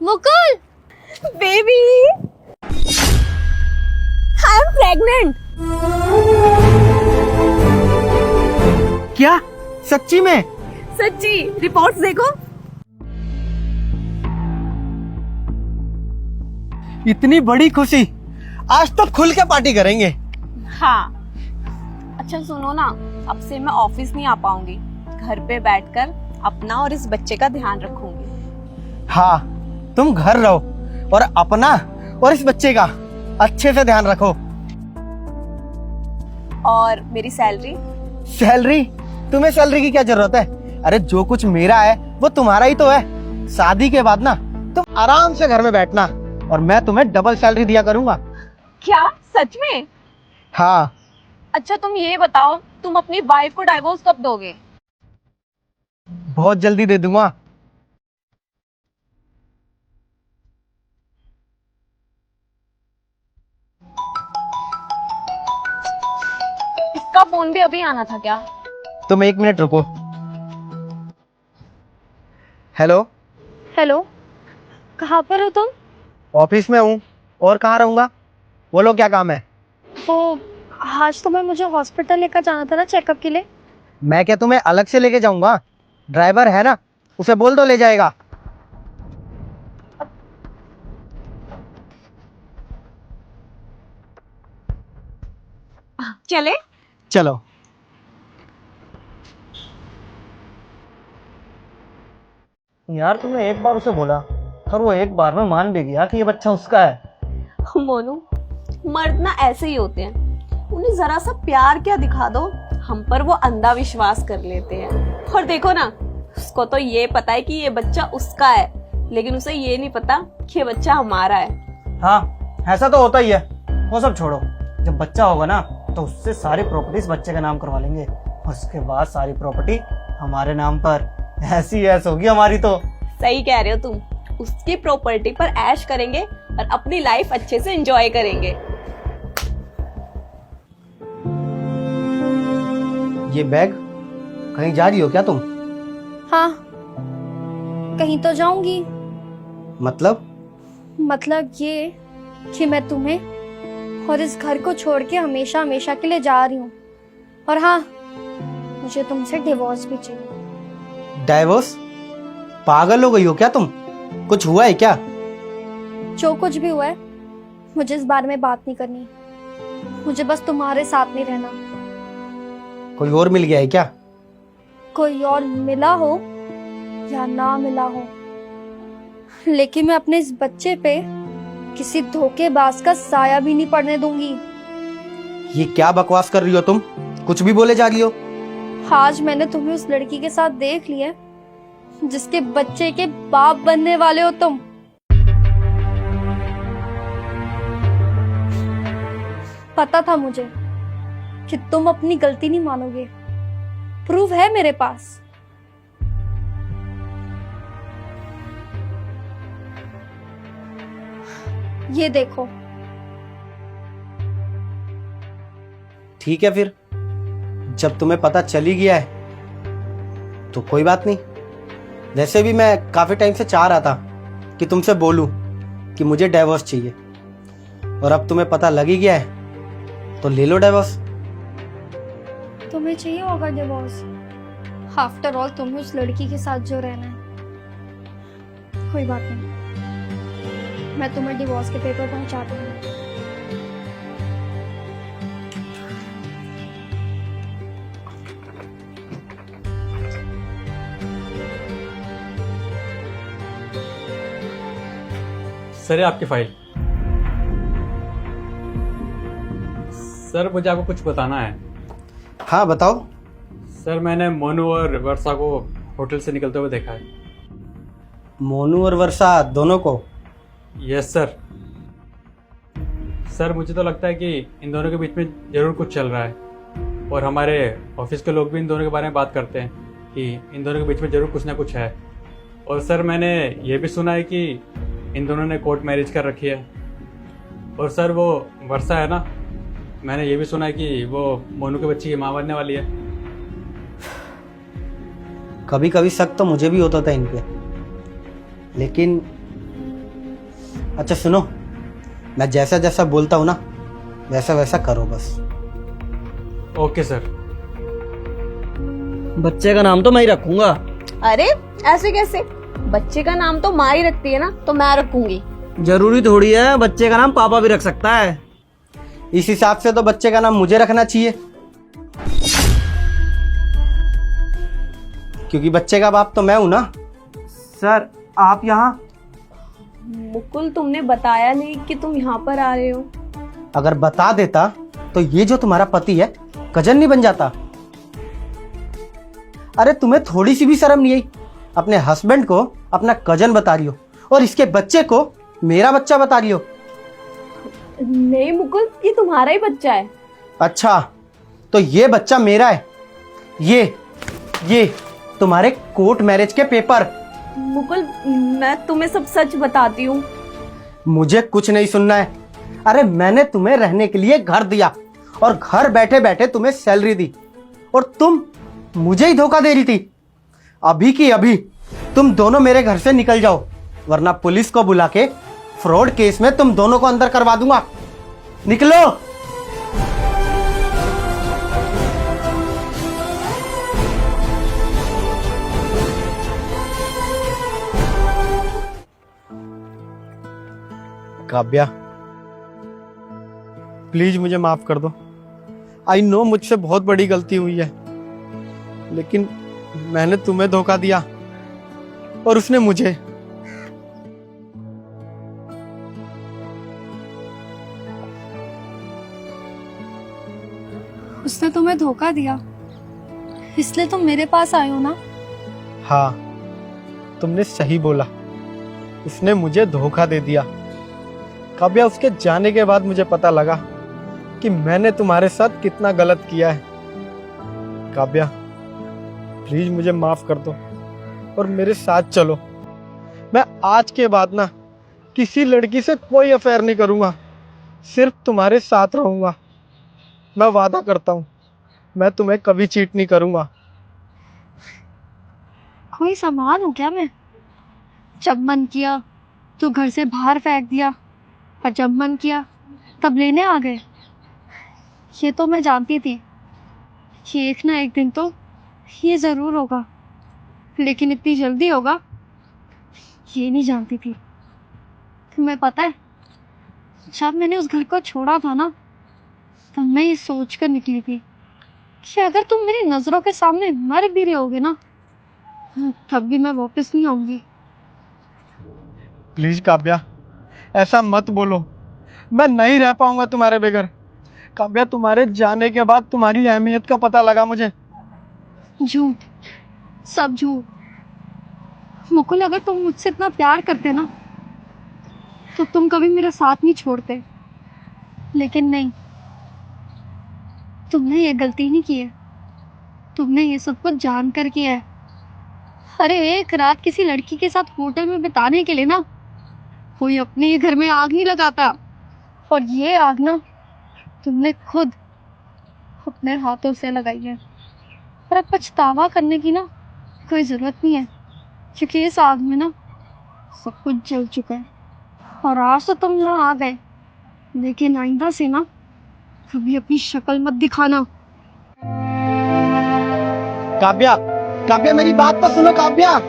Mukul baby I am pregnant. क्या सच्ची में? सच्ची, रिपोर्ट्स देखो। इतनी बड़ी खुशी, आज तो खुल के पार्टी करेंगे। हाँ, अच्छा सुनो ना, अब से मैं ऑफिस नहीं आ पाऊंगी, घर पे बैठकर अपना और इस बच्चे का ध्यान रखूंगी। हाँ, तुम घर रहो और अपना और इस बच्चे का अच्छे से ध्यान रखो। और मेरी सैलरी? सैलरी? तुम्हें सैलरी की क्या जरूरत है? अरे जो कुछ मेरा है वो तुम्हारा ही तो है। शादी के बाद ना तुम आराम से घर में बैठना और मैं तुम्हें डबल सैलरी दिया करूंगा। क्या सच में? हाँ। अच्छा तुम ये बताओ, तुम अपनी वाइफ को डाइवोर्स कब दोगे? बहुत जल्दी दे दूंगा। इसका फोन भी अभी आना था क्या? तुम 1 मिनट रुको। हेलो। हेलो, कहाँ पर हो तुम? ऑफिस में हूँ, और कहाँ रहूंगा? बोलो क्या काम है? वो आज तुम्हें मुझे हॉस्पिटल लेकर जाना था ना चेकअप के लिए। मैं क्या तुम्हें अलग से लेके जाऊंगा? ड्राइवर है ना, उसे बोल दो ले जाएगा। चले? चलो। यार तुमने एक बार उसे बोला और वो एक बार में मान भी गया कि ये बच्चा उसका है। मोनू, मर्द ना ऐसे ही होते हैं, उन्हें जरा सा प्यार क्या दिखा दो, हम पर वो अंधा विश्वास कर लेते हैं। और देखो ना, उसको तो ये पता है कि ये बच्चा उसका है, लेकिन उसे ये नहीं पता कि ये बच्चा हमारा है। हाँ, ऐसा तो होता ही है। वो सब छोड़ो, जब बच्चा होगा ना तो उससे सारी प्रॉपर्टीज बच्चे के नाम करवा लेंगे, उसके बाद सारी प्रॉपर्टी हमारे नाम पर। ऐसी ऐस होगी हमारी तो। सही कह रहे हो तुम, उसकी प्रॉपर्टी पर ऐश करेंगे और अपनी लाइफ अच्छे से एंजॉय करेंगे। ये बैग, कहीं जा रही हो क्या तुम? हाँ, कहीं तो जाऊंगी। मतलब ये कि मैं तुम्हें और इस घर को छोड़ के हमेशा हमेशा के लिए जा रही हूँ। और हाँ, मुझे तुमसे डिवोर्स भी चाहिए। डाइवोर्स? पागल हो गई हो क्या तुम? कुछ हुआ है क्या? जो कुछ भी हुआ है, मुझे इस बारे में बात नहीं करनी। मुझे बस तुम्हारे साथ नहीं रहना। कोई और मिल गया है क्या? कोई और मिला हो या ना मिला हो, लेकिन मैं अपने इस बच्चे पे किसी धोखेबाज का साया भी नहीं पड़ने दूंगी। ये क्या बकवास कर रही हो तुम? कुछ भी बोले जा रही हो। आज मैंने तुम्हें उस लड़की के साथ देख लिया जिसके बच्चे के बाप बनने वाले हो तुम। पता था मुझे कि तुम अपनी गलती नहीं मानोगे। प्रूफ है मेरे पास। ये देखो। ठीक है फिर, जब तुम्हें पता चल ही गया है तो कोई बात नहीं। वैसे भी मैं काफी टाइम से चाह रहा था कि तुमसे बोलूं कि मुझे डाइवोर्स चाहिए, और अब तुम्हें पता लग ही गया है तो ले लो डाइवोर्स। तुम्हें चाहिए होगा डिवोर्स। आफ्टर ऑल तुम्हें उस लड़की के साथ जो रहना है। कोई बात नहीं, मैं तुम्हें डिवोर्स के पेपर पहुंचा दूंगी। सर, ये आपकी फाइल। सर, मुझे आपको कुछ बताना है। हाँ बताओ। सर, मैंने मोनू और वर्षा को होटल से निकलते हुए देखा है। मोनू और वर्षा दोनों को? Yes sir. सर, मुझे तो लगता है कि इन दोनों के बीच में ज़रूर कुछ चल रहा है, और हमारे ऑफिस के लोग भी इन दोनों के बारे में बात करते हैं कि इन दोनों के बीच में ज़रूर कुछ ना कुछ है। और सर, मैंने ये भी सुना है कि इन दोनों ने कोर्ट मैरिज कर रखी है। और सर, वो वर्षा है ना, मैंने ये भी सुना है कि वो मोनू के बच्चे की माँ बनने वाली है। कभी कभी शक तो मुझे भी होता था इन पे, लेकिन अच्छा सुनो, मैं जैसा जैसा बोलता हूँ ना वैसा वैसा करो बस। Okay sir. बच्चे का नाम तो मैं ही रखूंगा। अरे ऐसे कैसे? बच्चे का नाम तो माँ ही रखती है ना, तो मैं रखूंगी। जरूरी थोड़ी है, बच्चे का नाम पापा भी रख सकता है। इस हिसाब से तो बच्चे का नाम मुझे रखना चाहिए, क्योंकि बच्चे का बाप तो मैं हूं ना। सर आप यहाँ? मुकुल, तुमने बताया नहीं कि तुम यहाँ पर आ रहे हो। अगर बता देता तो ये जो तुम्हारा पति है कजन नहीं बन जाता। अरे तुम्हें थोड़ी सी भी शर्म नहीं आई? अपने हस्बैंड को अपना कजन बता रही हो और इसके बच्चे को मेरा बच्चा बता रही हो। नहीं मुकुल, ये तुम्हारा ही बच्चा है। अच्छा, तो ये बच्चा मेरा है। ये तुम्हारे कोर्ट मैरिज के पेपर। मुकुल, मैं तुम्हें सब सच बताती हूँ। मुझे कुछ नहीं सुनना है। अरे मैंने तुम्हें रहने के लिए घर दिया और घर बैठे बैठे तुम्हें सैलरी दी, और तुम मुझे ही धोखा दे रही थी। अभी की अभी तुम दोनों मेरे घर से निकल जाओ, वरना पुलिस को बुला के फ्रॉड केस में तुम दोनों को अंदर करवा दूंगा। निकलो। काव्या, प्लीज मुझे माफ कर दो। आई नो मुझसे बहुत बड़ी गलती हुई है, लेकिन मैंने तुम्हें धोखा दिया और उसने मुझे। उसने तुम्हें धोखा दिया, इसलिए तुम मेरे पास आए हो ना? हाँ, तुमने सही बोला, उसने मुझे धोखा दे दिया। काव्या, उसके जाने के बाद मुझे पता लगा कि मैंने तुम्हारे साथ कितना गलत किया है। काव्या, प्लीज मुझे माफ कर दो और मेरे साथ चलो। मैं आज के बाद ना किसी लड़की से कोई अफेयर नहीं करूंगा, सिर्फ तुम्हारे साथ रहूंगा। मैं वादा करता हूँ, मैं तुम्हें कभी चीट नहीं करूंगा। कोई सामान हूँ क्या मैं? जब मन किया तो घर से बाहर फेंक दिया, और जब मन किया तब लेने आ गए। ये तो मैं जानती थी कि एक ना एक दिन तो ये ज़रूर होगा, लेकिन इतनी जल्दी होगा ये नहीं जानती थी। तुम्हें पता है, जब मैंने उस घर को छोड़ा था ना, तब मैं ये सोच कर निकली थी कि अगर तुम मेरी नज़रों के सामने मर भी रहोगे ना, तब भी मैं वापस नहीं आऊंगी। प्लीज काव्या, ऐसा मत बोलो। मैं नहीं रह पाऊंगा तुम्हारे बगैर। काव्या, तुम्हारे जाने के बाद तुम्हारी अहमियत का पता लगा मुझे। झूठ, सब झूठ। मुकुल, अगर तुम मुझसे इतना प्यार करते ना, तो तुम कभी मेरा साथ नहीं छोड़ते। लेकिन नहीं, तुमने ये गलती नहीं की है, तुमने ये सब कुछ जान कर किया है। अरे एक रात किसी लड़की के साथ होटल में बिताने के लिए ना कोई अपने ही घर में आग नहीं लगाता, और ये आग ना तुमने खुद अपने हाथों से लगाई है। पर अब पछतावा करने की ना कोई ज़रूरत नहीं है, क्योंकि इस आग में ना सब कुछ जल चुका है। और आज तो तुम यहाँ आ गए, लेकिन आइंदा से ना कभी अपनी शक्ल मत दिखाना। काव्या, काव्या, मेरी बात तो सुनो काव्या।